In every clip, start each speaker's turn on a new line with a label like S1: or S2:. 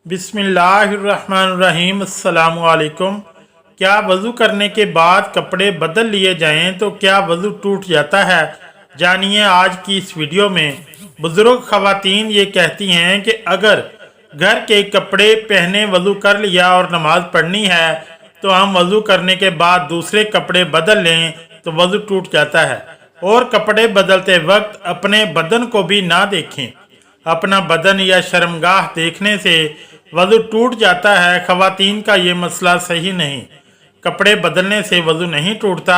S1: बिस्मिल्लाहिर्रहमानिर्रहीम अस्सलामु अलैकुम। क्या वज़ू करने के बाद कपड़े बदल लिए जाएं तो क्या वज़ू टूट जाता है? जानिए आज की इस वीडियो में। बुज़ुर्ग ख़वातीन ये कहती हैं कि अगर घर के कपड़े पहने वज़ू कर लिया और नमाज पढ़नी है तो हम वज़ू करने के बाद दूसरे कपड़े बदल लें तो वज़ू टूट जाता है। और कपड़े बदलते वक्त अपने बदन को भी ना देखें। अपना बदन या शर्मगाह देखने से वज़ू टूट जाता है। ख़वातीन का ये मसला सही नहीं। कपड़े बदलने से वज़ू नहीं टूटता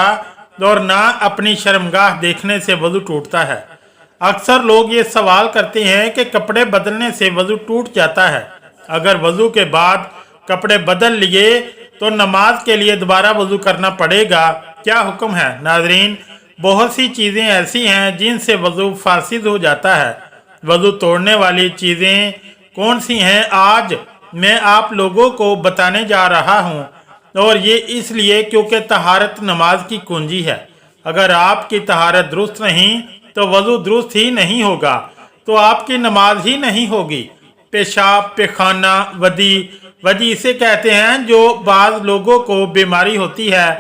S1: और ना अपनी शर्मगाह देखने से वज़ू टूटता है। अक्सर लोग ये सवाल करते हैं कि कपड़े बदलने से वज़ू टूट जाता है। अगर वज़ू के बाद कपड़े बदल लिए तो नमाज के लिए दोबारा वज़ू करना पड़ेगा। क्या हुक्म है? नाज़रीन, बहुत सी चीज़ें ऐसी हैं जिनसे वज़ू फासिद हो जाता है। वज़ू तोड़ने वाली चीज़ें कौन सी हैं आज मैं आप लोगों को बताने जा रहा हूँ, और ये इसलिए क्योंकि तहारत नमाज की कुंजी है। अगर आपकी तहारत दुरुस्त नहीं तो वज़ू दुरुस्त ही नहीं होगा, तो आपकी नमाज ही नहीं होगी। पेशाब पेखाना वदी इसे कहते हैं। जो बाज़ लोगों को बीमारी होती है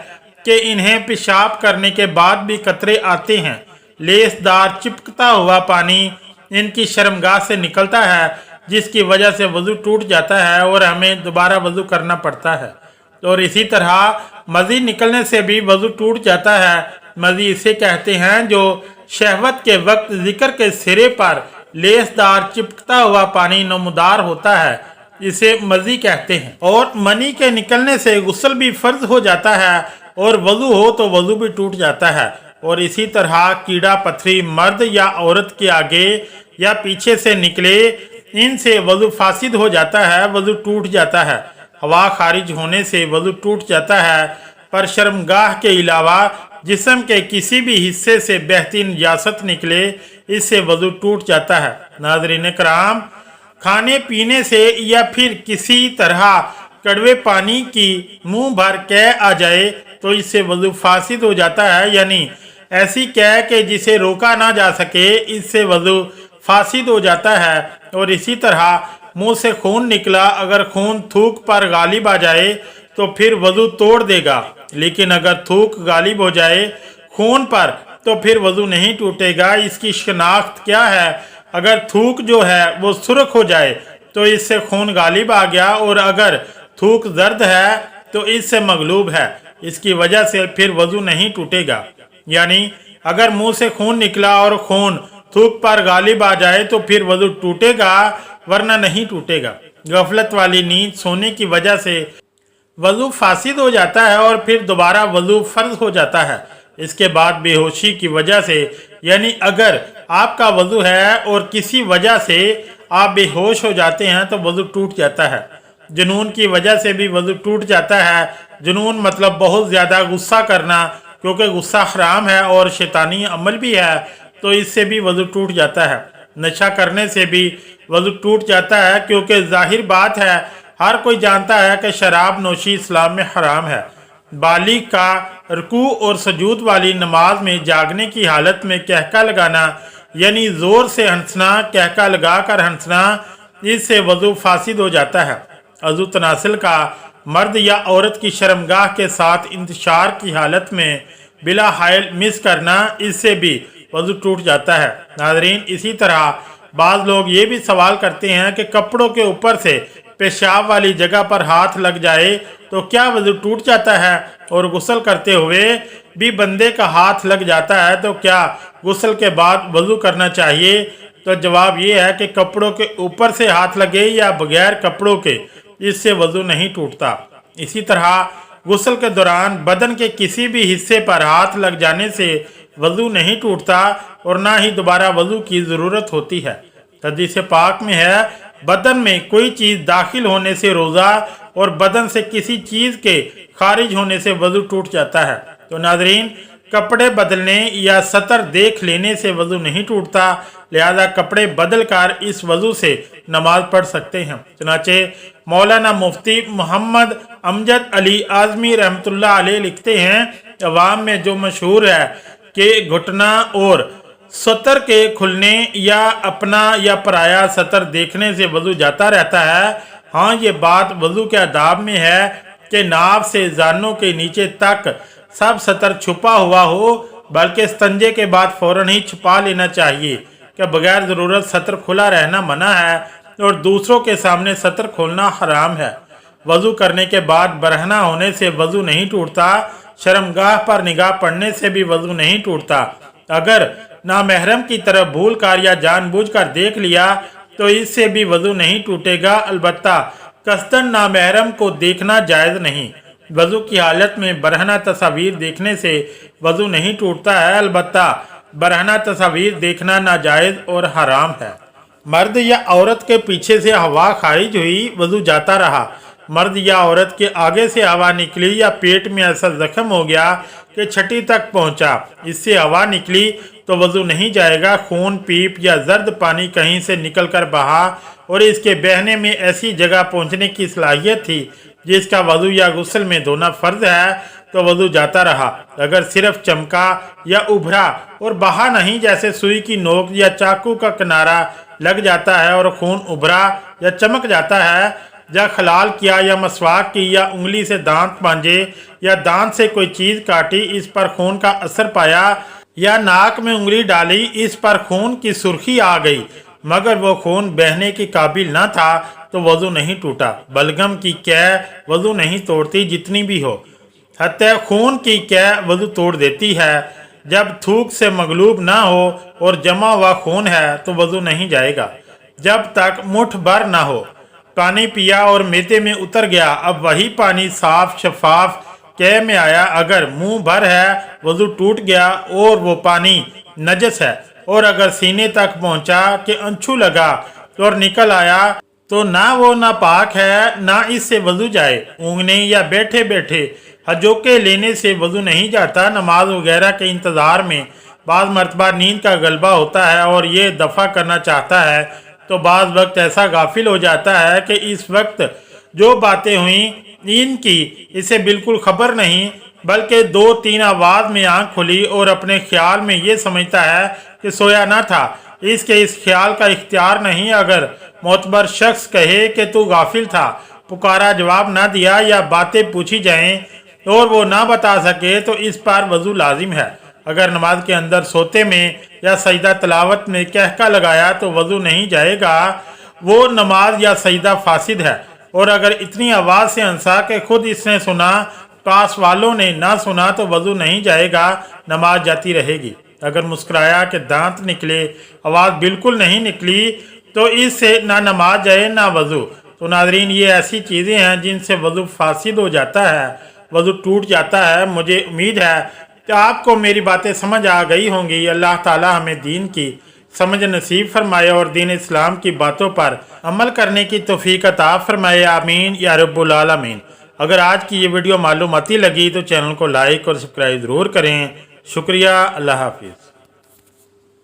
S1: कि इन्हें पेशाब करने के बाद भी कतरे आते हैं। लेसदार चिपकता हुआ पानी इनकी शर्मगाह से निकलता है, जिसकी वजह से वज़ू टूट जाता है और हमें दोबारा वज़ू करना पड़ता है। और इसी तरह मज़ी निकलने से भी वज़ू टूट जाता है। मज़ी इसे कहते हैं जो शहवत के वक्त जिक्र के सिरे पर लेसदार चिपकता हुआ पानी नमदार होता है, इसे मज़ी कहते हैं। और मनी के निकलने से गुस्ल भी फ़र्ज हो जाता है और वज़ू हो तो वज़ू भी टूट जाता है। और इसी तरह कीड़ा पत्थरी मर्द या औरत के आगे या पीछे से निकले, इनसे वज़ू फासिद हो जाता है, वज़ू टूट जाता है। हवा खारिज होने से वज़ू टूट जाता है, पर शर्मगाह के अलावा जिस्म के किसी भी हिस्से से बहती नजासत निकले, इससे वज़ू टूट जाता है। नाज़रीन कराम, खाने पीने से या फिर किसी तरह कड़वे पानी की मुंह भर कै आ जाए तो इससे वज़ू फासिद हो जाता है। यानी ऐसी कै के जिसे रोका ना जा सके, इससे वज़ू फासिद हो जाता है। और इसी तरह मुंह से खून निकला, अगर खून थूक पर गालिब आ जाए तो फिर वज़ू तोड़ देगा, लेकिन अगर थूक गालिब हो जाए खून पर तो फिर वज़ू नहीं टूटेगा। इसकी शनाख्त क्या है? अगर थूक जो है वो सुर्ख हो जाए तो इससे खून गालिब आ गया, और अगर थूक जर्द है तो इससे मगलूब है, इसकी वजह से फिर वज़ू नहीं टूटेगा। यानी अगर मुंह से खून निकला और खून थूक पर गालिब आ जाए तो फिर वज़ू टूटेगा, वरना नहीं टूटेगा। गफलत वाली नींद सोने की वजह से वज़ू फासिद हो जाता है और फिर दोबारा वज़ू फ़र्ज हो जाता है। इसके बाद बेहोशी की वजह से, यानी अगर आपका वज़ू है और किसी वजह से आप बेहोश हो जाते हैं तो वज़ू टूट जाता है। जुनून की वजह से भी वज़ू टूट जाता है। जुनून मतलब बहुत ज़्यादा गुस्सा करना, क्योंकि गुस्सा हराम है और शैतानी अमल भी है, तो इससे भी वज़ू टूट जाता है। नशा करने से भी वज़ू टूट जाता है, क्योंकि जाहिर बात है हर कोई जानता है कि शराब नोशी इस्लाम में हराम है। बालिग का रुकू और सजूद वाली नमाज में जागने की हालत में कहका लगाना, यानी ज़ोर से हंसना, कहका लगा कर हंसना, इससे वज़ू फासिद हो जाता है। अज़ू तनासिल का मर्द या औरत की शर्मगाह के साथ इंतशार की हालत में बिला हायल मिस करना, इससे भी वज़ू टूट जाता है। नाज़रीन, इसी तरह बाज़ लोग ये भी सवाल करते हैं कि कपड़ों के ऊपर से पेशाब वाली जगह पर हाथ लग जाए तो क्या वज़ू टूट जाता है? और गुस्ल करते हुए भी बंदे का हाथ लग जाता है तो क्या गुस्ल के बाद वज़ू करना चाहिए? तो जवाब ये है कि कपड़ों के ऊपर से हाथ लगे या बगैर कपड़ों के, इससे वज़ू नहीं टूटता। इसी तरह गुस्ल के दौरान बदन के किसी भी हिस्से पर हाथ लग जाने से वज़ू नहीं टूटता और ना ही दोबारा वज़ू की ज़रूरत होती है। हदीस पाक में है, बदन में कोई चीज़ दाखिल होने से रोज़ा और बदन से किसी चीज़ के खारिज होने से वज़ू टूट जाता है। तो नाज़रीन, कपड़े बदलने या सतर देख लेने से वज़ू नहीं टूटता, लिहाजा कपड़े बदल कर इस वज़ू से नमाज पढ़ सकते हैं। चुनाचे मौलाना मुफ्ती मोहम्मद अमजद अली आज़मी रहमतुल्लाह अलैह लिखते हैं, अवाम में जो मशहूर है कि घुटना और सतर के खुलने या अपना या पराया सतर देखने से वज़ू जाता रहता है, हाँ, ये बात वज़ू के आदाब में है कि नाभ से जानों के नीचे तक सब सतर छुपा हुआ हो, बल्कि स्तंजे के बाद फौरन ही छुपा लेना चाहिए कि बगैर ज़रूरत सतर खुला रहना मना है और दूसरों के सामने सतर खोलना हराम है। वज़ू करने के बाद बरहना होने से वज़ू नहीं टूटता, शर्मगाह पर निगाह पड़ने से भी वज़ू नहीं टूटता। अगर नामहरम की तरफ भूल कर या जानबूझकर देख लिया तो इससे भी वज़ू नहीं टूटेगा। अलबत्ता कसदन नामहरम को देखना जायज़ नहीं। वज़ू की हालत में बरहना तस्वीर देखने से वज़ू नहीं टूटता है, अलबत्ता बरहना तस्वीर देखना नाजायज़ और हराम है। मर्द या औरत के पीछे से हवा खारिज हुई, वज़ू जाता रहा। मर्द या औरत के आगे से हवा निकली या पेट में ऐसा जख्म हो गया कि छठी तक पहुंचा, इससे हवा निकली तो वज़ू नहीं जाएगा। खून, पीप या जर्द पानी कहीं से निकल कर बहा और इसके बहने में ऐसी जगह पहुंचने की सलाहियत थी जिसका वज़ू या गुस्ल में धोना फ़र्ज है, तो वज़ू जाता रहा। अगर सिर्फ चमका या उभरा और बहा नहीं, जैसे सुई की नोक या चाकू का किनारा लग जाता है और खून उभरा या चमक जाता है, या खलाल किया या मसवाक की या उंगली से दांत मांजे या दांत से कोई चीज़ काटी, इस पर खून का असर पाया, या नाक में उंगली डाली, इस पर खून की सुर्खी आ गई मगर वो खून बहने के काबिल न था, तो वज़ू नहीं टूटा। बलगम की कै वज़ू नहीं तोड़ती जितनी भी हो, हत्या खून की कै वज़ू तोड़ देती है। जब थूक से मगलूब ना हो और जमा हुआ खून है तो वज़ू नहीं जाएगा जब तक मुठ भर ना हो। पानी पिया और मेदे में उतर गया, अब वही पानी साफ शफाफ कै में आया, अगर मुंह भर है वज़ू टूट गया और वो पानी नजस है, और अगर सीने तक पहुंचा कि अंछू लगा और निकल आया तो ना वो नापाक है ना इससे वज़ू जाए। ऊँगने या बैठे बैठे हजोके लेने से वज़ू नहीं जाता। नमाज वगैरह के इंतज़ार में बाज़ मरतबा नींद का गलबा होता है और ये दफ़ा करना चाहता है, तो बाज़ वक्त ऐसा गाफिल हो जाता है कि इस वक्त जो बातें हुई इनकी इसे बिल्कुल खबर नहीं, बल्कि 2-3 आवाज़ में आँख खुली और अपने ख्याल में ये समझता है कि सोया ना था। इसके इस ख्याल का इख्तियार नहीं। अगर मोतबर शख्स कहे कि तू गाफिल था, पुकारा जवाब ना दिया, या बातें पूछी जाएं और वो ना बता सके, तो इस पर वज़ू लाजिम है। अगर नमाज के अंदर सोते में या सजदा तलावत में कहका लगाया तो वज़ू नहीं जाएगा, वो नमाज या सजदा फासिद है। और अगर इतनी आवाज़ से हंसा कि खुद इसने सुना, पास वालों ने ना सुना, तो वज़ू नहीं जाएगा, नमाज जाती रहेगी। अगर मुस्कुराया कि दांत निकले, आवाज़ बिल्कुल नहीं निकली, तो इससे ना नमाज जाए ना वज़ू। तो नाज़रीन, ये ऐसी चीज़ें हैं जिनसे वज़ू फासिद हो जाता है, वज़ू टूट जाता है। मुझे उम्मीद है कि आपको मेरी बातें समझ आ गई होंगी। अल्लाह ताला हमें दीन की समझ नसीब फरमाए और दीन इस्लाम की बातों पर अमल करने की तौफीक अता फरमाए। आमीन या रब्बुल आलमीन। अगर आज की ये वीडियो मालूमाती लगी तो चैनल को लाइक और सब्सक्राइब ज़रूर करें। शुक्रिया। अल्लाह हाफिज़।